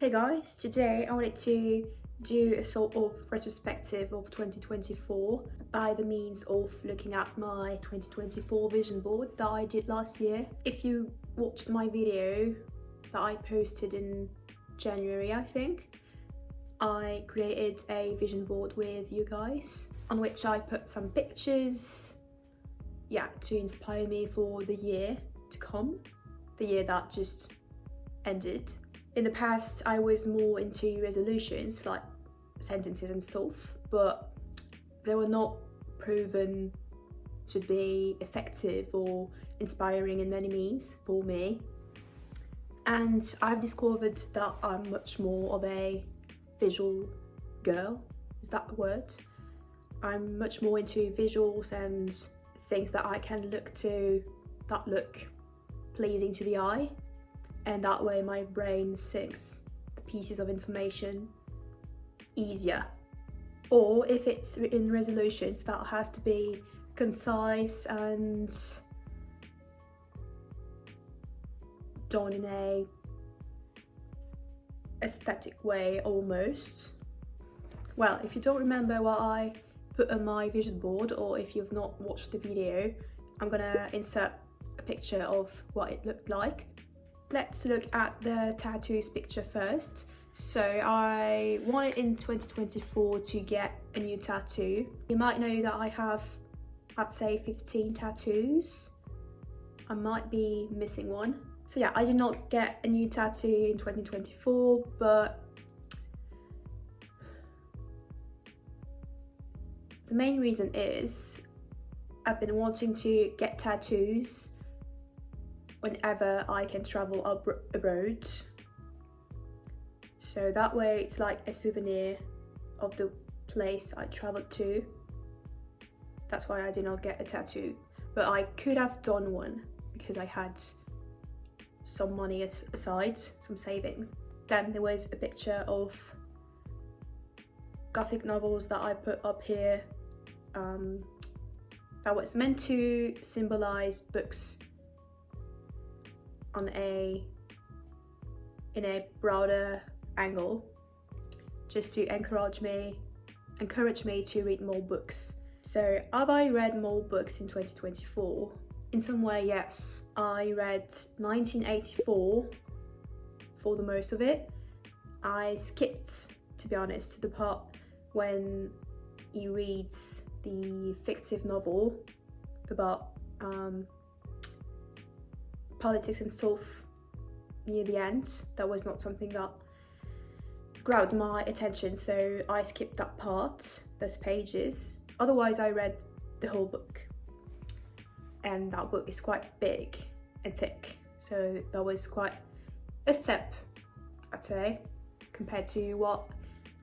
Hey guys, today I wanted to do a sort of retrospective of 2024 by the means of looking at my 2024 vision board that I did last year. If you watched my video that I posted in January, I think, I created a vision board with you guys on which I put some pictures, to inspire me for the year to come, the year that just ended. In the past, I was more into resolutions, like sentences and stuff, but they were not proven to be effective or inspiring in any means for me. And I've discovered that I'm much more of a visual girl, is that the word? I'm much more into visuals and things that I can look to that look pleasing to the eye. And that way my brain sinks the pieces of information easier. Or if it's in resolutions, that has to be concise and done in a aesthetic way almost. Well, if you don't remember what I put on my vision board, or if you've not watched the video, I'm gonna insert a picture of what it looked like. Let's look at the tattoos picture first. So I wanted in 2024 to get a new tattoo. You might know that I have, I'd say 15 tattoos. I might be missing one. So yeah, I did not get a new tattoo in 2024, but the main reason is I've been wanting to get tattoos whenever I can travel abroad. So that way it's like a souvenir of the place I traveled to. That's why I did not get a tattoo. But I could have done one because I had some money aside, some savings. Then there was a picture of Gothic novels that I put up here. That was meant to symbolize books in a broader angle, just to encourage me to read more books. So have I read more books in 2024? In some way, yes. I read 1984 for the most of it. I skipped, to be honest, to the part when he reads the fictive novel about politics and stuff near the end. That was not something that grabbed my attention, so I skipped that part, those pages. Otherwise, I read the whole book, and that book is quite big and thick, so that was quite a step, I'd say, compared to what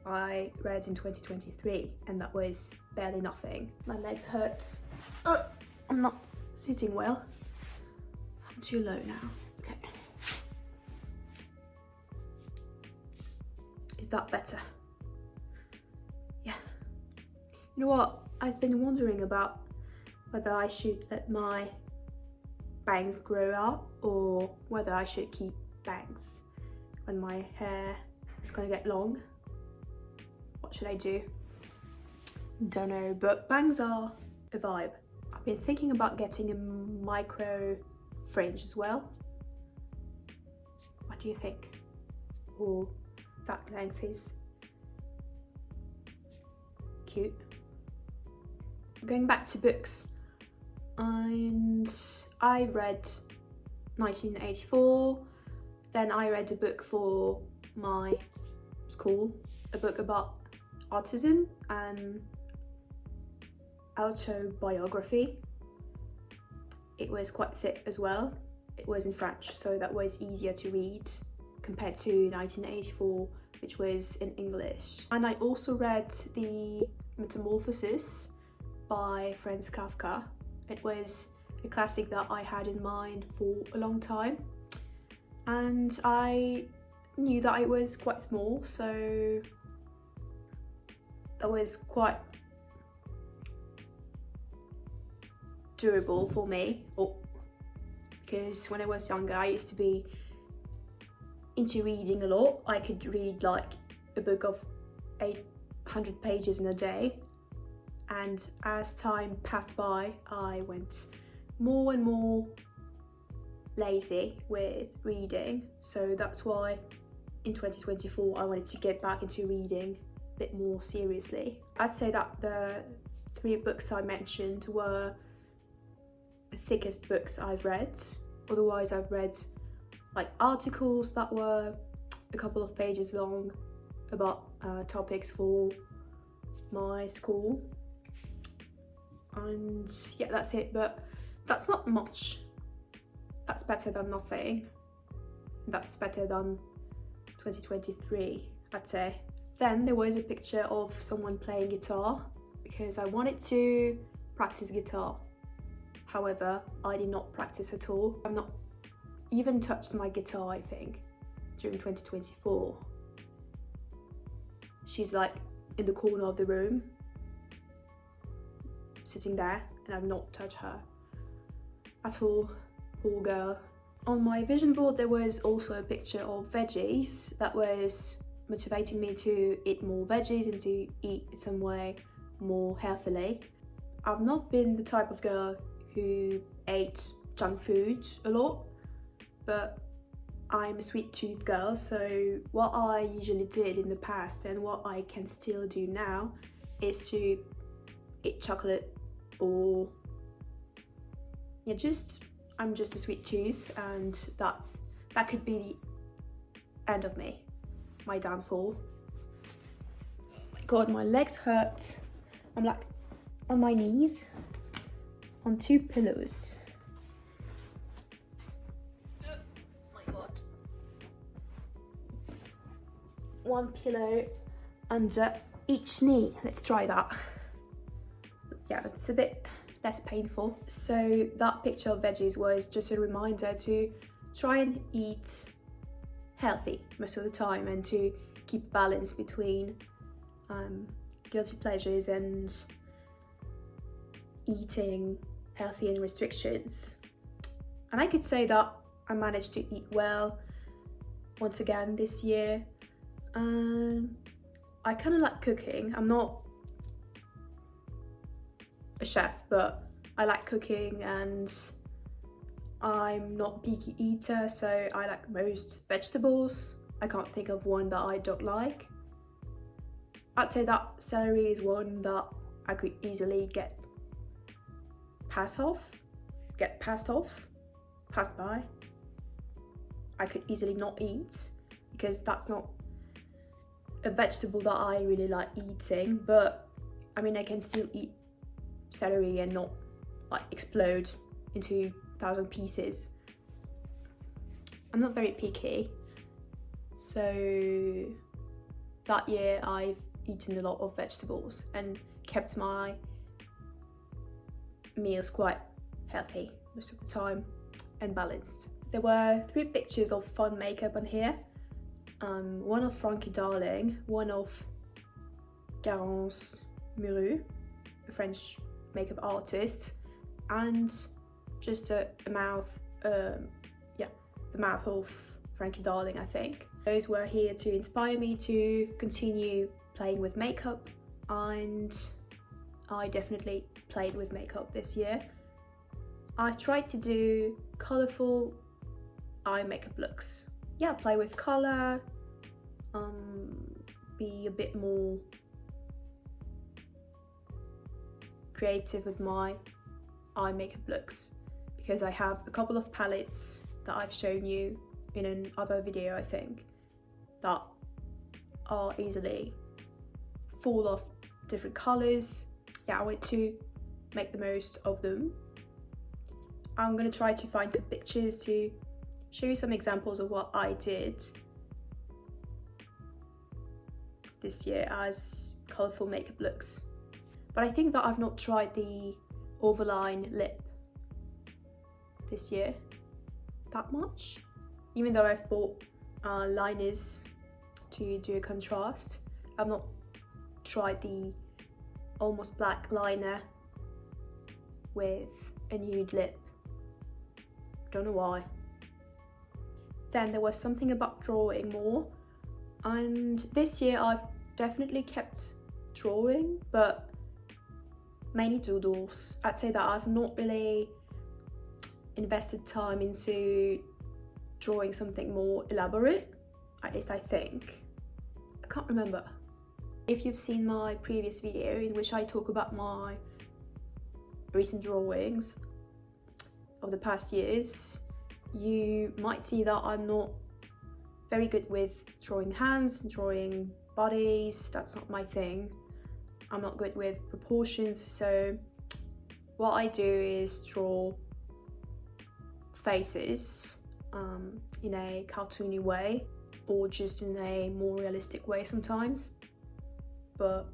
I read in 2023, and that was barely nothing. My legs hurt. I'm not sitting well. I'm too low now. Okay. Is that better? Yeah. You know what? I've been wondering about whether I should let my bangs grow out or whether I should keep bangs when my hair is gonna get long. What should I do? Don't know, but bangs are a vibe. I've been thinking about getting a micro fringe as well. What do you think? Or that length is cute. Going back to books, and I read 1984, then I read a book for my school, a book about autism and autobiography. It was quite thick as well. It was in French, so that was easier to read compared to 1984, which was in English. And I also read The Metamorphosis by Franz Kafka. It was a classic that I had in mind for a long time, and I knew that it was quite small, so that was quite durable for me, because when I was younger I used to be into reading a lot. I could read like a book of 800 pages in a day, and as time passed by I went more and more lazy with reading. So that's why in 2024 I wanted to get back into reading a bit more seriously. I'd say that the 3 books I mentioned were the thickest books I've read. Otherwise I've read like articles that were a couple of pages long about topics for my school, and yeah, that's it. But that's not much. That's better than nothing. That's better than 2023, I'd say. Then there was a picture of someone playing guitar because I wanted to practice guitar. However, I did not practice at all. I've not even touched my guitar, I think, during 2024. She's like in the corner of the room, sitting there, and I've not touched her at all. Poor girl. On my vision board there was also a picture of veggies that was motivating me to eat more veggies and to eat some way more healthily. I've not been the type of girl who ate junk food a lot, but I'm a sweet tooth girl, so what I usually did in the past and what I can still do now is to eat chocolate, or yeah, I'm just a sweet tooth, and that could be the end of me, my downfall. Oh my god, my legs hurt. I'm like on my knees on 2 pillows. Oh my god. 1 pillow under each knee. Let's try that. Yeah, it's a bit less painful. So that picture of veggies was just a reminder to try and eat healthy most of the time and to keep balance between guilty pleasures and eating healthy and restrictions. And I could say that I managed to eat well once again this year. I kind of like cooking. I'm not a chef, but I like cooking, and I'm not a picky eater, so I like most vegetables. I can't think of one that I don't like. I'd say that celery is one that I could easily get passed by. I could easily not eat because that's not a vegetable that I really like eating, but I mean I can still eat celery and not like explode into 1,000 pieces. I'm not very picky, so that year I've eaten a lot of vegetables and kept my meals quite healthy most of the time and balanced. There were 3 pictures of fun makeup on here. One of Frankie Darling, one of Garance Muru, a French makeup artist, and just the mouth of Frankie Darling, I think. Those were here to inspire me to continue playing with makeup, and I definitely played with makeup this year. I tried to do colourful eye makeup looks. Yeah, play with colour, be a bit more creative with my eye makeup looks, because I have a couple of palettes that I've shown you in another video, I think, that are easily full of different colours. Yeah, I want to make the most of them. I'm going to try to find some pictures to show you some examples of what I did this year as colourful makeup looks. But I think that I've not tried the overline lip this year that much, even though I've bought liners to do a contrast. I've not tried the almost black liner with a nude lip. Don't know why. Then there was something about drawing more, and this year I've definitely kept drawing, but mainly doodles. I'd say that I've not really invested time into drawing something more elaborate, at least I think. I can't remember. If you've seen my previous video in which I talk about my recent drawings of the past years, you might see that I'm not very good with drawing hands, drawing bodies. That's not my thing. I'm not good with proportions, so what I do is draw faces in a cartoony way, or just in a more realistic way sometimes, but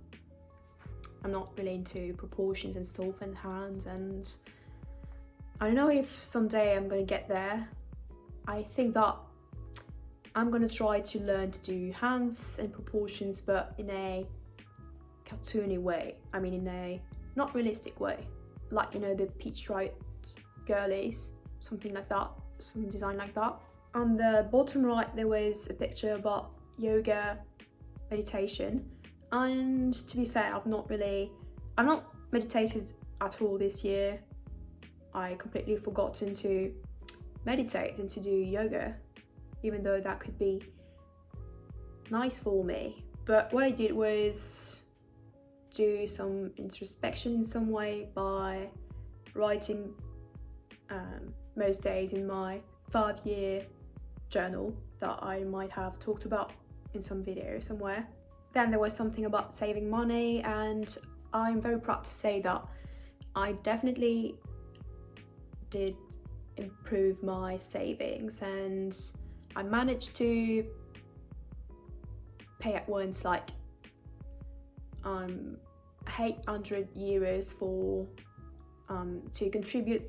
I'm not really into proportions and stuff and hands, and I don't know if someday I'm gonna get there. I think that I'm gonna try to learn to do hands and proportions, but in a cartoony way. I mean, in a not realistic way, like, you know, the peach striped girlies, something like that, some design like that. On the bottom right there was a picture about yoga meditation, and to be fair, I've not meditated at all this year. I completely forgotten to meditate and to do yoga, even though that could be nice for me. But what I did was do some introspection in some way by writing most days in my 5-year journal that I might have talked about in some video somewhere. Then there was something about saving money, and I'm very proud to say that I definitely did improve my savings, and I managed to pay at once like 800 euros for to contribute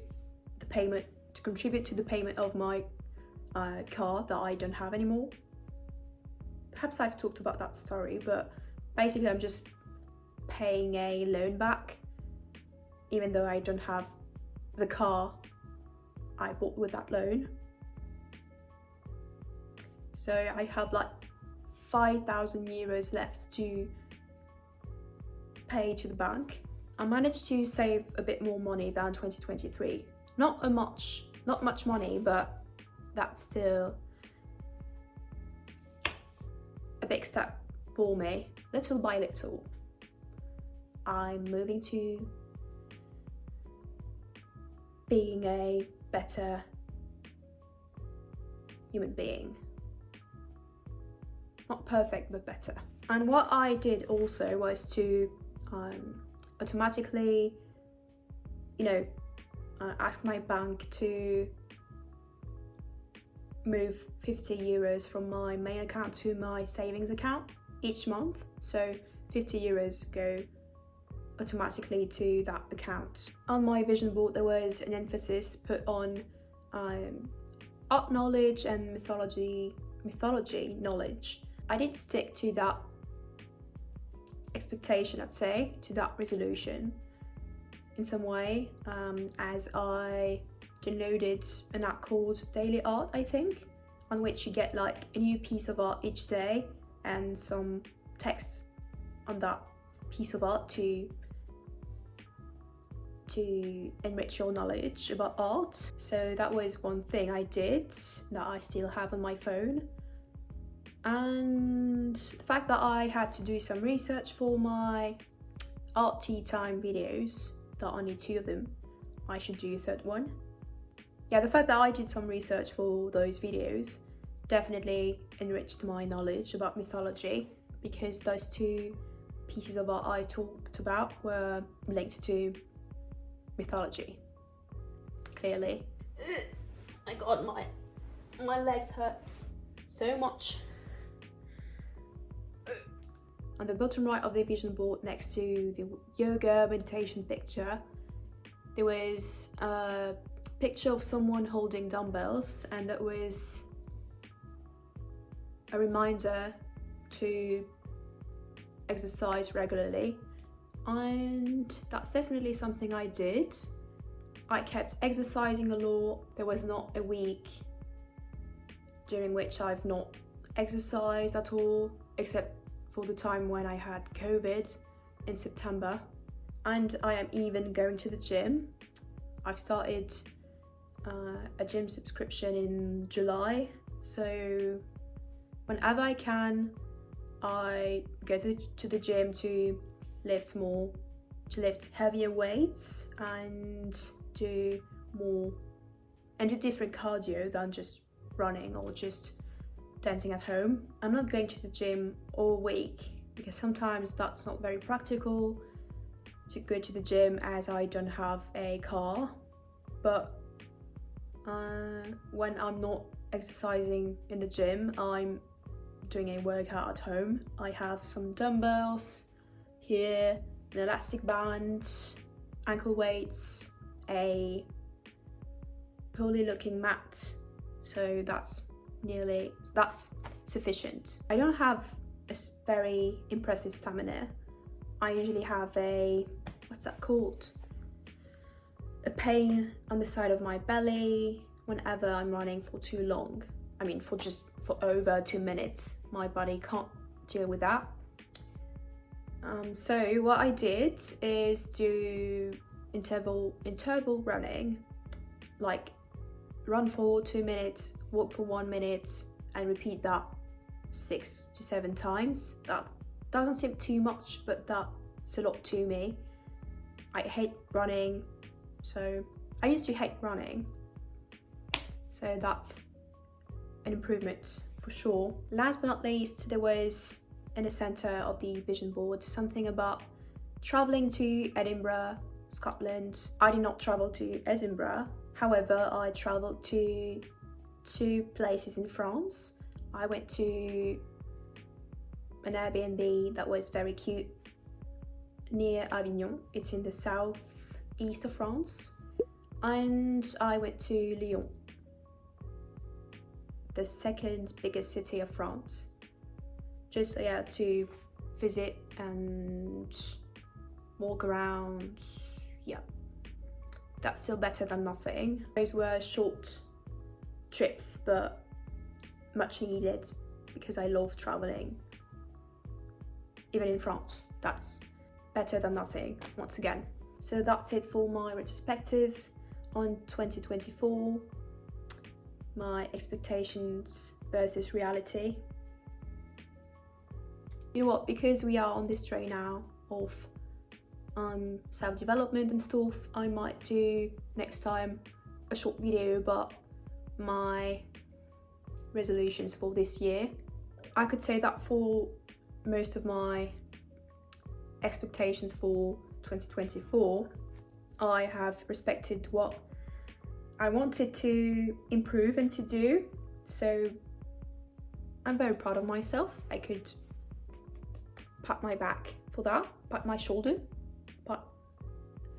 to the payment of my car that I don't have anymore. Perhaps I've talked about that story, but basically I'm just paying a loan back, even though I don't have the car I bought with that loan. So I have like 5,000 euros left to pay to the bank. I managed to save a bit more money than 2023. Not much money, but that's still a big step for me. Little by little, I'm moving to being a better human being. Not perfect, but better. And what I did also was to automatically, ask my bank to move 50 euros from my main account to my savings account each month. So 50 euros go automatically to that account. On my vision board there was an emphasis put on art knowledge and mythology knowledge. I did stick to that expectation, I'd say, to that resolution in some way, as I downloaded an app called Daily Art, I think, on which you get like a new piece of art each day and some text on that piece of art to enrich your knowledge about art. So that was one thing I did that I still have on my phone. And the fact that I had to do some research for my art tea time videos, that I need 2 of them, I should do a 3rd one. Yeah, the fact that I did some research for those videos definitely enriched my knowledge about mythology, because those 2 pieces of art I talked about were linked to mythology, clearly. My god, my legs hurt so much. On the bottom right of the vision board, next to the yoga meditation picture, there was a picture of someone holding dumbbells, and that was a reminder to exercise regularly. And that's definitely something I did. I kept exercising a lot. There was not a week during which I've not exercised at all, except for the time when I had COVID in September. And I am even going to the gym. I've started a gym subscription in July, so whenever I can, I go to the gym to lift heavier weights and do different cardio than just running or just dancing at home. I'm not going to the gym all week because sometimes that's not very practical to go to the gym as I don't have a car. But when I'm not exercising in the gym, I'm doing a workout at home. I have some dumbbells here, an elastic band, ankle weights, a poorly looking mat, so that's sufficient. I don't have a very impressive stamina. I usually have a pain on the side of my belly whenever I'm running for too long. I mean, for over 2 minutes. My body can't deal with that. So what I did is do interval running, like run for 2 minutes, walk for 1 minute, and repeat that 6 to 7 times. That doesn't seem too much, but that's a lot to me. I hate running, so I used to hate running, so that's an improvement for sure. Last but not least, there was in the centre of the vision board something about travelling to Edinburgh, Scotland. I did not travel to Edinburgh, however I travelled to 2 places in France. I went to an Airbnb that was very cute near Avignon. It's in the southeast of France. And I went to Lyon, the 2nd biggest city of France, just to visit and walk around. Yeah, that's still better than nothing. Those were short trips, but much needed because I love traveling. Even in France, that's better than nothing, once again. So that's it for my retrospective on 2024, my expectations versus reality. You know what, because we are on this train now of self-development and stuff, I might do next time a short video about my resolutions for this year. I could say that for most of my expectations for 2024, I have respected what I wanted to improve and to do, so I'm very proud of myself. I could pat my back for that, pat my shoulder.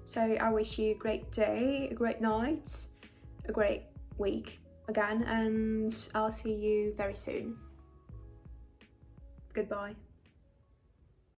So I wish you a great day, a great night, a great week again, and I'll see you very soon. Goodbye.